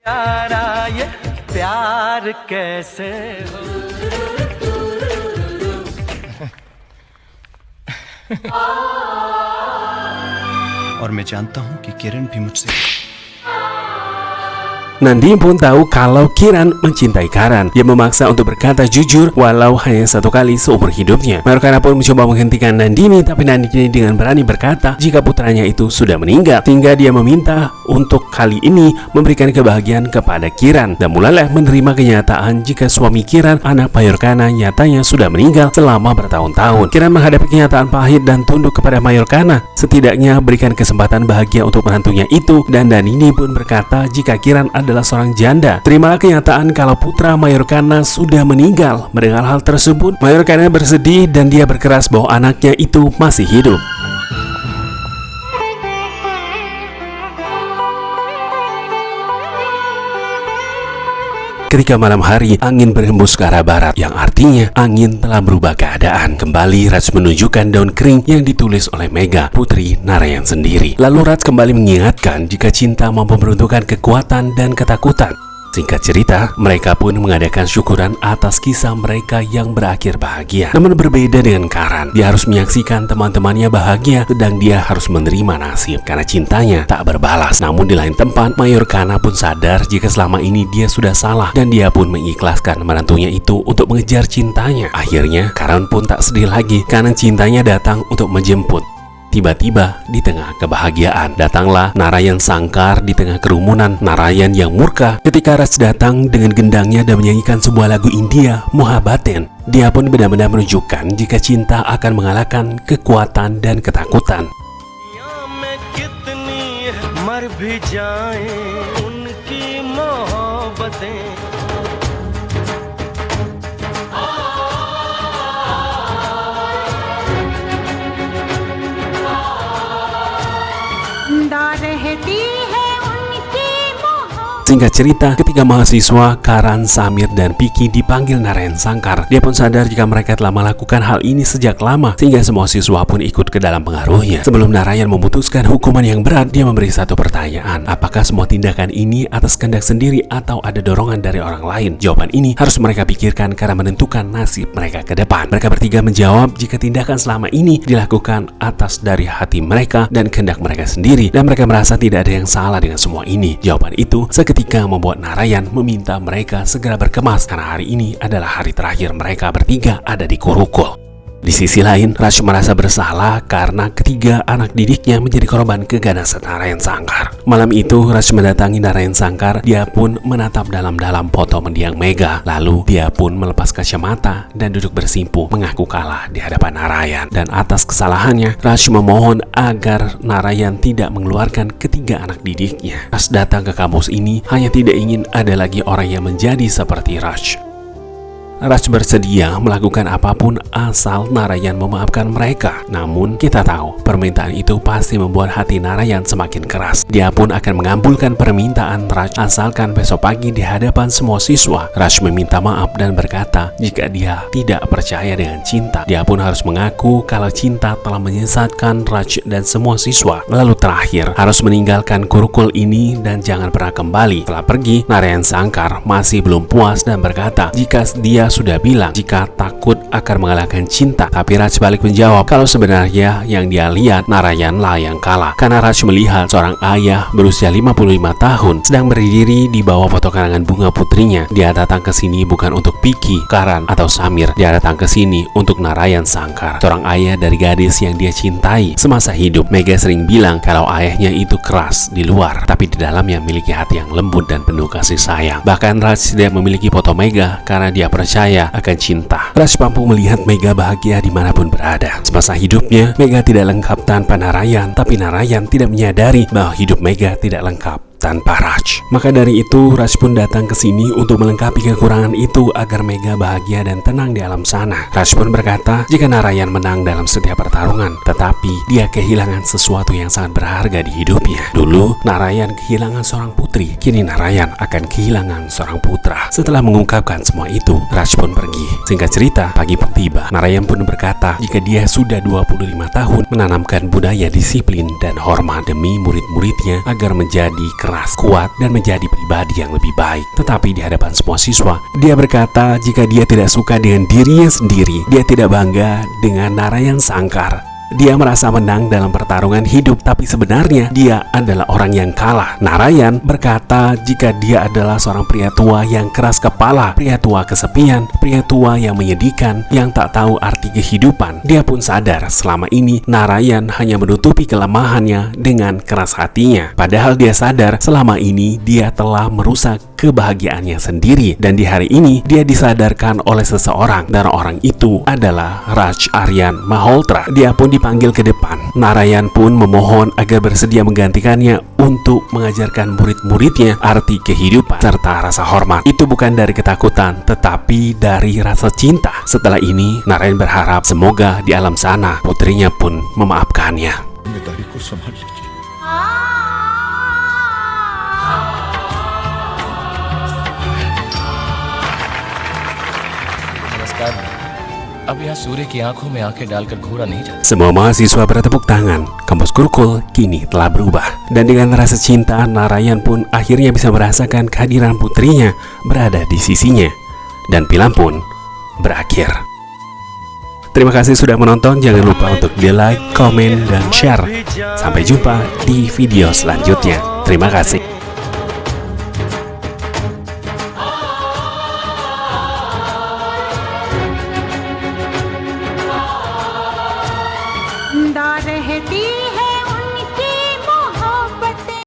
प्यारा ये प्यार कैसे हो और मैं जानता हूं कि किरण भी मुझसे Nandini pun tahu kalau Kiran mencintai Karan. Dia memaksa untuk berkata jujur walau hanya satu kali seumur hidupnya. Mayorkana pun mencoba menghentikan Nandini, tapi Nandini dengan berani berkata jika putranya itu sudah meninggal, sehingga dia meminta untuk kali ini memberikan kebahagiaan kepada Kiran dan mulailah menerima kenyataan jika suami Kiran, anak Mayorkana, nyatanya sudah meninggal selama bertahun-tahun. Kiran menghadapi kenyataan pahit dan tunduk kepada Mayorkana. Setidaknya berikan kesempatan bahagia untuk menantunya itu, dan Nandini pun berkata jika Kiran adalah seorang janda. Terimalah kenyataan kalau putra Mayorkana sudah meninggal. Mendengar hal tersebut, Mayorkana bersedih dan dia berkeras bahwa anaknya itu masih hidup. Ketika malam hari, angin berhembus ke arah barat, yang artinya angin telah berubah keadaan. Kembali Raj menunjukkan daun kering yang ditulis oleh Megha, putri Narayan sendiri. Lalu Raj kembali mengingatkan jika cinta mampu meruntuhkan kekuatan dan ketakutan. Singkat cerita, mereka pun mengadakan syukuran atas kisah mereka yang berakhir bahagia. Namun berbeda dengan Karan, dia harus menyaksikan teman-temannya bahagia, sedang dia harus menerima nasib karena cintanya tak berbalas. Namun di lain tempat, Mayorkana pun sadar jika selama ini dia sudah salah, dan dia pun mengikhlaskan menantunya itu untuk mengejar cintanya. Akhirnya, Karan pun tak sedih lagi karena cintanya datang untuk menjemput. Tiba-tiba di tengah kebahagiaan datanglah Narayan Sangkar di tengah kerumunan. Narayan yang murka ketika Raj datang dengan gendangnya dan menyanyikan sebuah lagu India, Mohabbaten. Dia pun benar-benar menunjukkan jika cinta akan mengalahkan kekuatan dan ketakutan. Singkat cerita, ketika mahasiswa Karan, Samir, dan Piki dipanggil Narayan Sangkar, dia pun sadar jika mereka telah melakukan hal ini sejak lama, sehingga semua siswa pun ikut ke dalam pengaruhnya. Sebelum Narayan memutuskan hukuman yang berat, dia memberi satu pertanyaan. Apakah semua tindakan ini atas kehendak sendiri atau ada dorongan dari orang lain? Jawaban ini harus mereka pikirkan karena menentukan nasib mereka ke depan. Mereka bertiga menjawab jika tindakan selama ini dilakukan atas dari hati mereka dan kehendak mereka sendiri, dan mereka merasa tidak ada yang salah dengan semua ini. Jawaban itu seketika membuat Narayan meminta mereka segera berkemas karena hari ini adalah hari terakhir mereka bertiga ada di Gurukul. Di sisi lain, Raj merasa bersalah karena ketiga anak didiknya menjadi korban keganasan Narayan Sangkar. Malam itu, Raj mendatangi Narayan Sangkar. Dia pun menatap dalam-dalam foto mendiang Megha. Lalu, dia pun melepas kacamata dan duduk bersimpuh mengaku kalah di hadapan Narayan. Dan atas kesalahannya, Raj memohon agar Narayan tidak mengeluarkan ketiga anak didiknya. Raj datang ke kampus ini hanya tidak ingin ada lagi orang yang menjadi seperti Raj. Raj bersedia melakukan apapun asal Narayan memaafkan mereka. Namun kita tahu permintaan itu pasti membuat hati Narayan semakin keras. Dia pun akan mengabulkan permintaan Raj asalkan besok pagi di hadapan semua siswa Raj meminta maaf dan berkata jika dia tidak percaya dengan cinta. Dia pun harus mengaku kalau cinta telah menyesatkan Raj dan semua siswa. Lalu terakhir harus meninggalkan Gurukul ini dan jangan pernah kembali. Setelah pergi, Narayan Sangkar masih belum puas dan berkata jika dia sudah bilang jika takut akan mengalahkan cinta. Tapi Raj balik menjawab kalau sebenarnya yang dia lihat Narayan lah yang kalah. Karena Raj melihat seorang ayah berusia 55 tahun sedang berdiri di bawah foto karangan bunga putrinya. Dia datang ke sini bukan untuk Piki, Karan, atau Samir. Dia datang ke sini untuk Narayan Sangkar, seorang ayah dari gadis yang dia cintai semasa hidup. Megha sering bilang kalau ayahnya itu keras di luar, tapi di dalamnya memiliki hati yang lembut dan penuh kasih sayang. Bahkan Raj tidak memiliki foto Megha karena dia percaya akan cinta. Raj mampu melihat Megha bahagia dimanapun berada. Semasa hidupnya, Megha tidak lengkap tanpa Narayan, tapi Narayan tidak menyadari bahwa hidup Megha tidak lengkap tanpa Raj. Maka dari itu, Raj pun datang ke sini untuk melengkapi kekurangan itu agar Megha bahagia dan tenang di alam sana. Raj pun berkata, jika Narayan menang dalam setiap pertarungan, tetapi dia kehilangan sesuatu yang sangat berharga di hidupnya. Dulu, Narayan kehilangan seorang putri, kini Narayan akan kehilangan seorang putra. Setelah mengungkapkan semua itu, Raj pun pergi. Singkat cerita, pagi pun tiba. Narayan pun berkata, jika dia sudah 25 tahun menanamkan budaya disiplin dan hormat demi murid-muridnya agar menjadi keras keras, kuat, dan menjadi pribadi yang lebih baik. Tetapi di hadapan semua siswa, dia berkata jika dia tidak suka dengan dirinya sendiri, dia tidak bangga dengan Narayan Shankar. Dia merasa menang dalam pertarungan hidup, tapi sebenarnya dia adalah orang yang kalah. Narayan berkata jika dia adalah seorang pria tua yang keras kepala, pria tua kesepian, pria tua yang menyedihkan, yang tak tahu arti kehidupan. Dia pun sadar selama ini Narayan hanya menutupi kelemahannya dengan keras hatinya. Padahal dia sadar selama ini dia telah merusak kebahagiaannya sendiri. Dan di hari ini dia disadarkan oleh seseorang, dan orang itu adalah Raj Aryan Malhotra. Dia pun dipanggil ke depan. Narayan pun memohon agar bersedia menggantikannya untuk mengajarkan murid-muridnya arti kehidupan serta rasa hormat. Itu bukan dari ketakutan, tetapi dari rasa cinta. Setelah ini, Narayan berharap semoga di alam sana putrinya pun memaafkannya. अब यहाँ सूर्य की आंखों में आंखें डालकर घूरा नहीं जाता। Semua mahasiswa bertepuk tangan. Kampus Gurukul kini telah berubah. Dan dengan rasa cinta, Narayan pun akhirnya bisa merasakan kehadiran putrinya berada di sisinya. Dan film pun berakhir. Terima kasih sudah menonton. Jangan lupa untuk di like, komen, dan share. Sampai jumpa di video selanjutnya. Terima kasih.